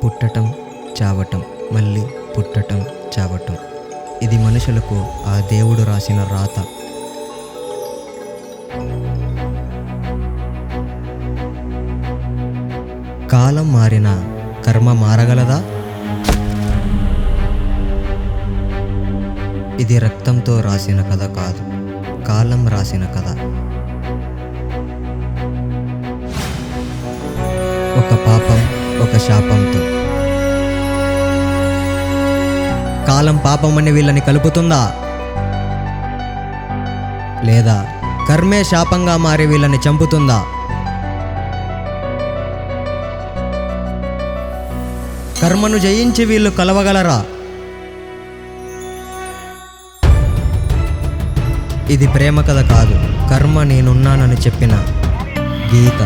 పుట్టటం, చావటం, మళ్ళీ పుట్టటం, చావటం. ఇది మనుషులకు ఆ దేవుడు రాసిన రాత. కాలం మారినా కర్మ మారగలదా? ఇది రక్తంతో రాసిన కథ కాదు, కాలం రాసిన కథ. ఒక పాపం, ఒక శాపంతో. కాలం పాపమని వీళ్ళని కలుపుతుందా? లేదా కర్మే శాపంగా మారి వీళ్ళని చంపుతుందా? కర్మను జయించి వీళ్ళు కలవగలరా? ఇది ప్రేమ కథ కాదు, కర్మ నేనున్నానని చెప్పిన గీత.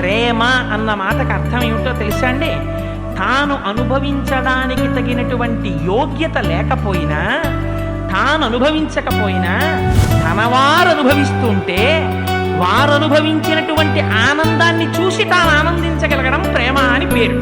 ప్రేమ అన్న మాటకు అర్థం ఏమిటో తెలుసా అండి? తాను అనుభవించడానికి తగినటువంటి యోగ్యత లేకపోయినా, తాను అనుభవించకపోయినా తనవారు అనుభవిస్తుంటే వారు అనుభవించినటువంటి ఆనందాన్ని చూసి తాను ఆనందించగలగడం ప్రేమ అని పేరు.